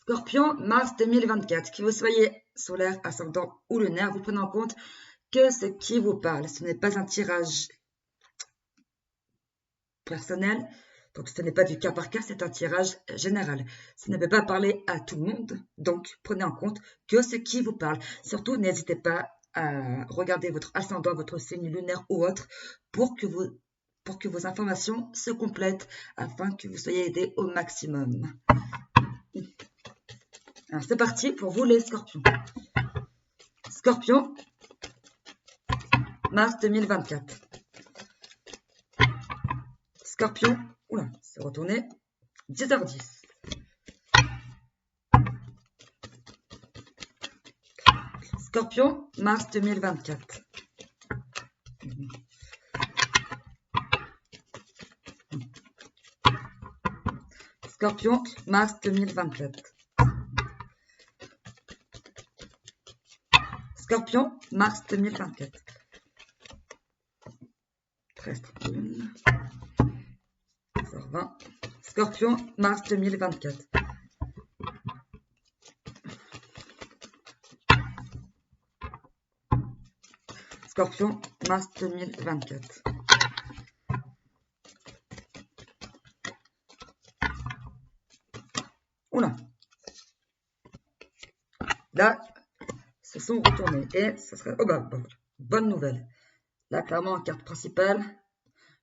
Scorpion, mars 2024. Que vous soyez solaire, ascendant ou lunaire, vous prenez en compte que ce qui vous parle. Ce n'est pas un tirage personnel, donc ce n'est pas du cas par cas, c'est un tirage général. Ça ne peut pas parler à tout le monde, donc prenez en compte que ce qui vous parle. Surtout, n'hésitez pas à regarder votre ascendant, votre signe lunaire ou autre pour que vos informations se complètent afin que vous soyez aidés au maximum. Alors c'est parti pour vous les scorpions. Scorpion, mars 2024. Scorpion, oula, c'est retourné, 10h10. Scorpion, mars 2024. Scorpion, mars 2024. Scorpion, mars 2024. 13h31. 20. Scorpion, mars 2024. Scorpion, mars 2024. Oula. Là, se sont retournés. Et ça serait... Oh bah, bonne nouvelle. Là, clairement, en carte principale,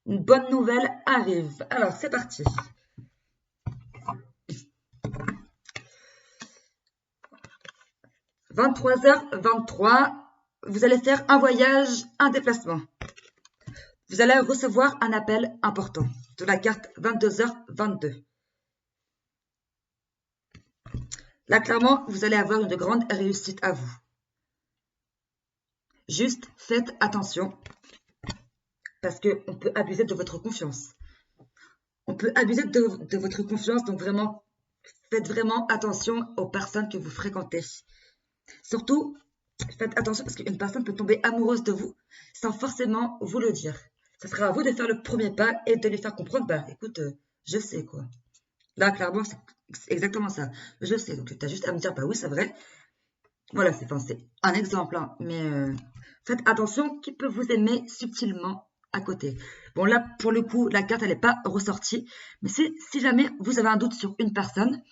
une bonne nouvelle arrive. Alors, c'est parti. « 23h23, vous allez faire un voyage, un déplacement. Vous allez recevoir un appel important de la carte 22h22. Là, clairement, vous allez avoir une grande réussite à vous. Juste faites attention parce qu'on peut abuser de votre confiance. On peut abuser de votre confiance, donc vraiment, faites vraiment attention aux personnes que vous fréquentez. Surtout, faites attention parce qu'une personne peut tomber amoureuse de vous sans forcément vous le dire. Ce sera à vous de faire le premier pas et de lui faire comprendre, bah écoute, je sais quoi. Là, clairement, c'est exactement ça. Je sais, donc tu as juste à me dire, bah oui, c'est vrai. Voilà, c'est un exemple, hein, mais faites attention qui peut vous aimer subtilement à côté. Bon, là, pour le coup, la carte, elle n'est pas ressortie. Mais si jamais vous avez un doute sur une personne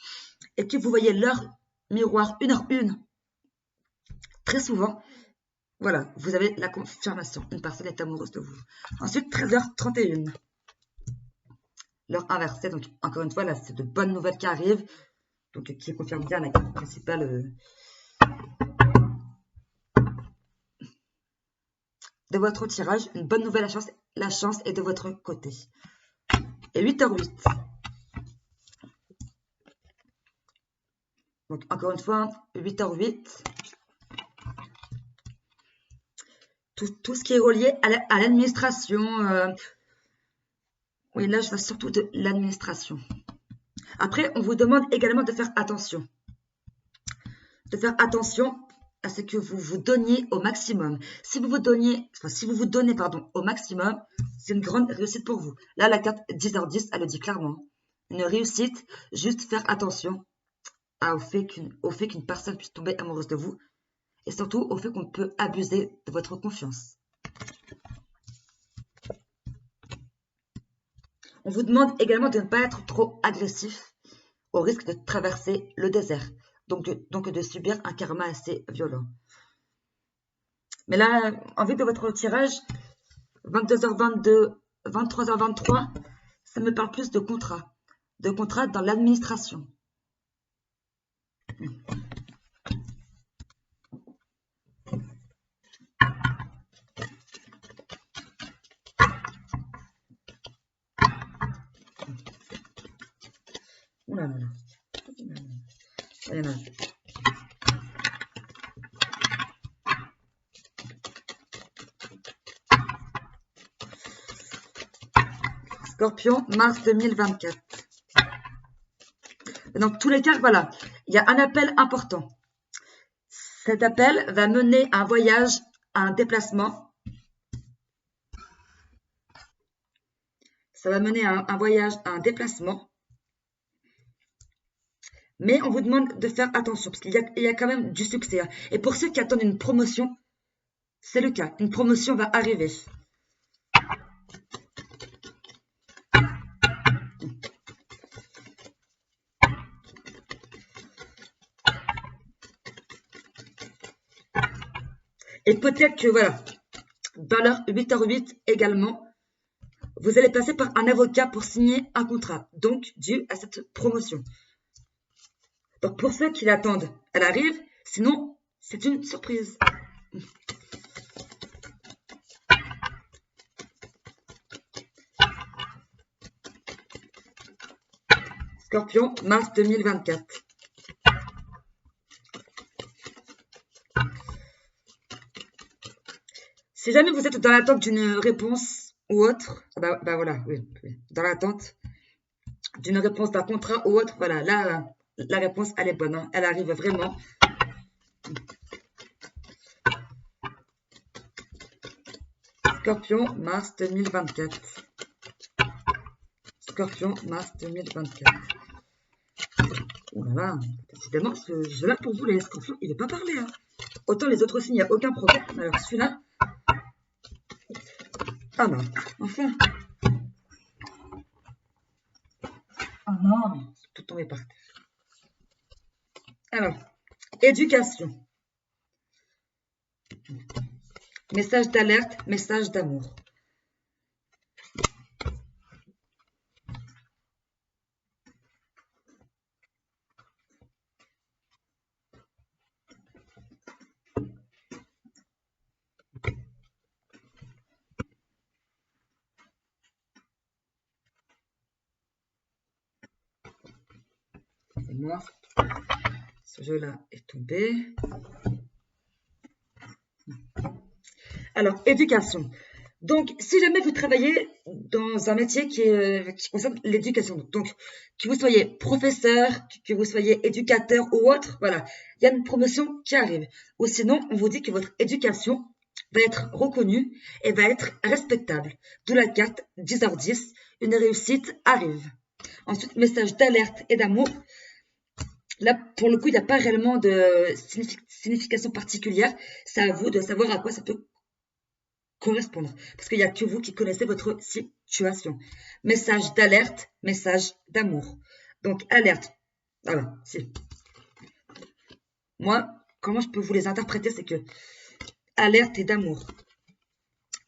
et que vous voyez l'heure miroir 1h01, très souvent, voilà, vous avez la confirmation. Une personne est amoureuse de vous. Ensuite, 13h31. L'heure inversée, donc encore une fois, là, c'est de bonnes nouvelles qui arrivent. Donc, qui confirme bien la carte principale de votre tirage. Une bonne nouvelle, la chance est de votre côté. Et 8h08. Donc, encore une fois, 8h08. Tout ce qui est relié à l'administration. Oui, là, je vois surtout de l'administration. Après, on vous demande également de faire attention. De faire attention à ce que vous vous donniez au maximum. Si vous vous donnez au maximum, c'est une grande réussite pour vous. Là, la carte 10h10, elle le dit clairement. Une réussite, juste faire attention au fait qu'une personne puisse tomber amoureuse de vous et surtout au fait qu'on peut abuser de votre confiance. On vous demande également de ne pas être trop agressif au risque de traverser le désert, donc de subir un karma assez violent. Mais là, en vue de votre tirage, 22h22, 23h23, ça me parle plus de contrat dans l'administration. Ouh là là là. Il y en a. Scorpion, mars 2024. Dans tous les cas, voilà, il y a un appel important. Cet appel va mener à un voyage, à un déplacement. Ça va mener à un voyage, à un déplacement. Mais on vous demande de faire attention, parce il y a quand même du succès, hein. Et pour ceux qui attendent une promotion, c'est le cas. Une promotion va arriver. Et peut-être que, voilà, dans l'heure 8h08 également, vous allez passer par un avocat pour signer un contrat, donc dû à cette promotion. Donc pour ceux qui l'attendent, elle arrive, sinon c'est une surprise. Scorpion, mars 2024. Si jamais vous êtes dans l'attente d'une réponse ou autre, bah voilà, oui, dans l'attente d'une réponse d'un contrat ou autre, voilà, là, la réponse, elle est bonne, hein, elle arrive vraiment. Scorpion, mars 2024. Scorpion, mars 2024. Oh là là, décidément, ce jeu-là pour vous, les scorpions, il ne veut pas parler, hein. Autant les autres signes, il n'y a aucun problème. Alors celui-là, ah non, enfin. Ah non, tout tombé par terre. Alors, éducation. Message d'alerte, message d'amour. C'est mort. Ce jeu-là est tombé. Alors, éducation. Donc, si jamais vous travaillez dans un métier qui concerne l'éducation, donc que vous soyez professeur, que vous soyez éducateur ou autre, voilà, il y a une promotion qui arrive. Ou sinon, on vous dit que votre éducation va être reconnue et va être respectable. D'où la carte 10h10, une réussite arrive. Ensuite, message d'alerte et d'amour. Là, pour le coup, il n'y a pas réellement de signification particulière. C'est à vous de savoir à quoi ça peut correspondre. Parce qu'il n'y a que vous qui connaissez votre situation. Message d'alerte, message d'amour. Donc, alerte. Voilà, si. Moi, comment je peux vous les interpréter, c'est que alerte et d'amour.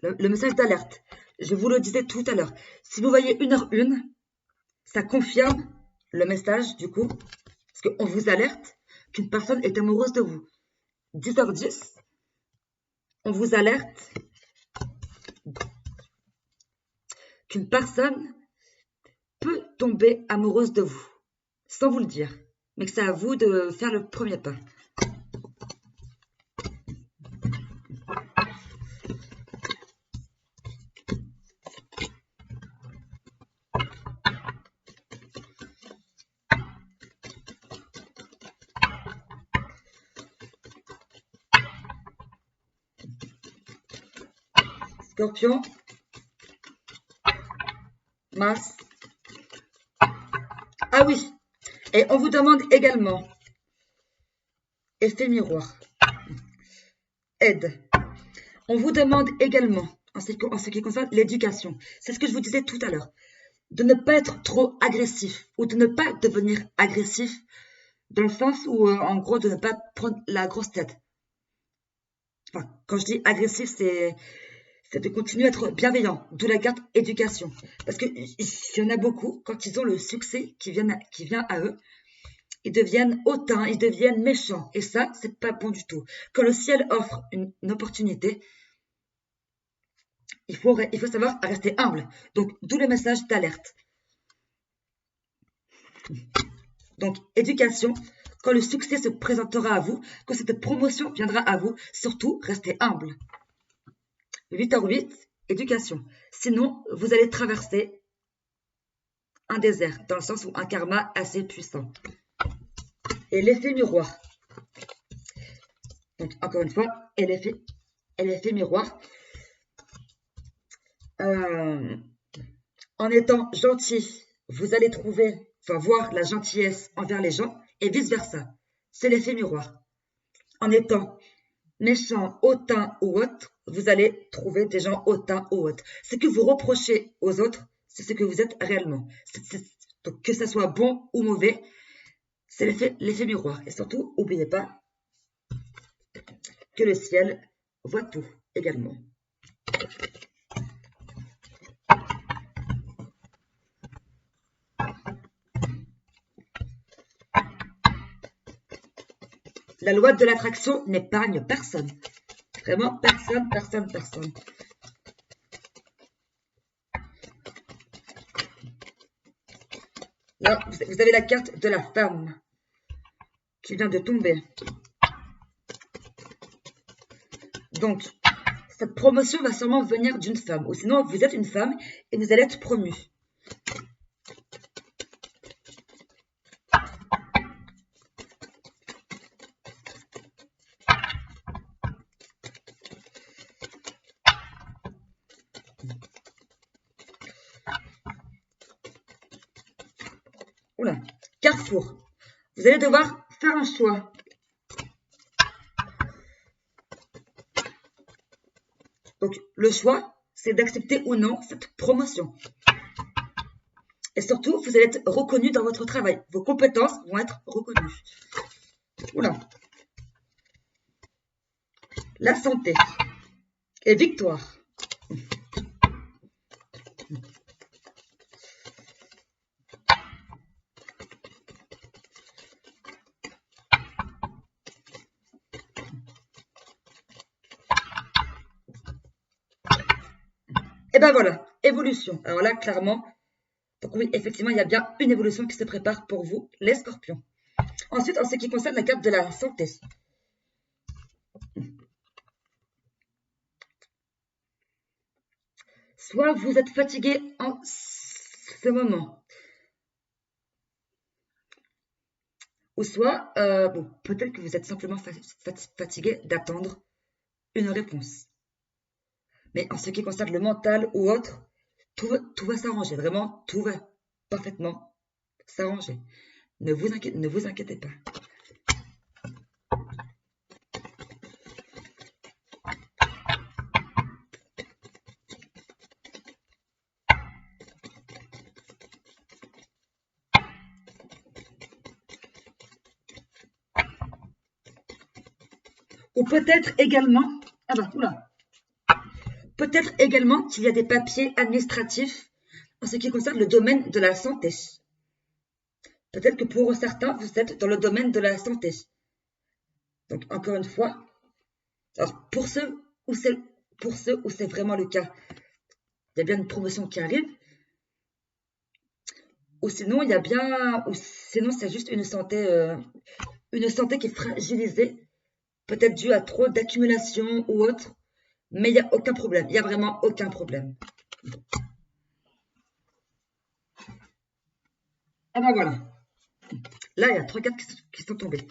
Le message d'alerte, je vous le disais tout à l'heure. Si vous voyez 1h01, ça confirme le message, du coup, parce qu'on vous alerte qu'une personne est amoureuse de vous. 10h10, on vous alerte qu'une personne peut tomber amoureuse de vous, sans vous le dire, mais que c'est à vous de faire le premier pas. Scorpion, Mars. Ah oui, et on vous demande également effet miroir, aide. On vous demande également, en ce qui concerne l'éducation, c'est ce que je vous disais tout à l'heure, de ne pas être trop agressif ou de ne pas devenir agressif dans le sens où, en gros, de ne pas prendre la grosse tête. Enfin, quand je dis agressif, c'est de continuer à être bienveillant, d'où la carte éducation. Parce qu'il y en a beaucoup, quand ils ont le succès qui vient à eux, ils deviennent hautains, ils deviennent méchants. Et ça, c'est pas bon du tout. Quand le ciel offre une opportunité, il faut savoir rester humble. Donc, d'où le message d'alerte. Donc, éducation, quand le succès se présentera à vous, quand cette promotion viendra à vous, surtout, restez humble. 8h08, éducation. Sinon, vous allez traverser un désert, dans le sens où un karma assez puissant. Et l'effet miroir. Donc, encore une fois, et l'effet miroir. En étant gentil, vous allez voir la gentillesse envers les gens et vice-versa. C'est l'effet miroir. En étant méchant, hautain ou autre, vous allez trouver des gens hautains ou autres. Ce que vous reprochez aux autres, c'est ce que vous êtes réellement. Donc, que ça soit bon ou mauvais, c'est l'effet miroir. Et surtout, n'oubliez pas que le ciel voit tout également. La loi de l'attraction n'épargne personne. Vraiment, personne, personne, personne. Là, vous avez la carte de la femme qui vient de tomber. Donc, cette promotion va sûrement venir d'une femme. Ou sinon, vous êtes une femme et vous allez être promu. Oula, carrefour. Vous allez devoir faire un choix. Donc, le choix, c'est d'accepter ou non cette promotion. Et surtout, vous allez être reconnu dans votre travail. Vos compétences vont être reconnues. Oula. La santé. Et victoire. Et ben voilà, évolution. Alors là, clairement, donc oui, effectivement, il y a bien une évolution qui se prépare pour vous, les scorpions. Ensuite, en ce qui concerne la carte de la santé. Soit vous êtes fatigué en ce moment. Ou soit, bon, peut-être que vous êtes simplement fatigué d'attendre une réponse. Mais en ce qui concerne le mental ou autre, tout va s'arranger. Vraiment, tout va parfaitement s'arranger. Ne vous inquiétez pas. Ou peut-être également, ah bah, oula, peut-être également qu'il y a des papiers administratifs en ce qui concerne le domaine de la santé. Peut-être que pour certains, vous êtes dans le domaine de la santé. Donc, encore une fois, alors pour ceux où c'est vraiment le cas, il y a bien une promotion qui arrive. Ou sinon, il y a bien, ou sinon c'est juste une santé qui est fragilisée, peut-être due à trop d'accumulation ou autre. Mais il n'y a aucun problème. Il n'y a vraiment aucun problème. Ah ben voilà. Là, il y a 3 cartes qui sont tombées.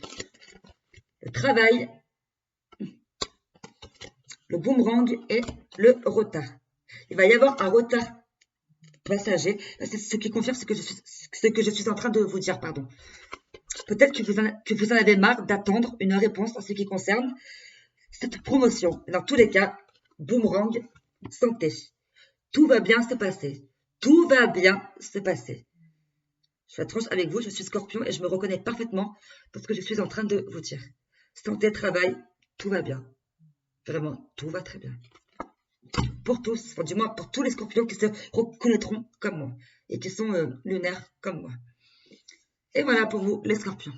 Le travail, le boomerang et le retard. Il va y avoir un retard passager. C'est ce qui confirme ce que je suis en train de vous dire, pardon. Peut-être que vous en avez marre d'attendre une réponse en ce qui concerne cette promotion. Dans tous les cas, boomerang, santé. Tout va bien se passer. Tout va bien se passer. Je vais être franche avec vous, je suis scorpion et je me reconnais parfaitement dans ce que je suis en train de vous dire. Santé, travail, tout va bien. Vraiment, tout va très bien. Pour tous, enfin, du moins pour tous les scorpions qui se reconnaîtront comme moi et qui sont lunaires comme moi. Et voilà pour vous, les scorpions.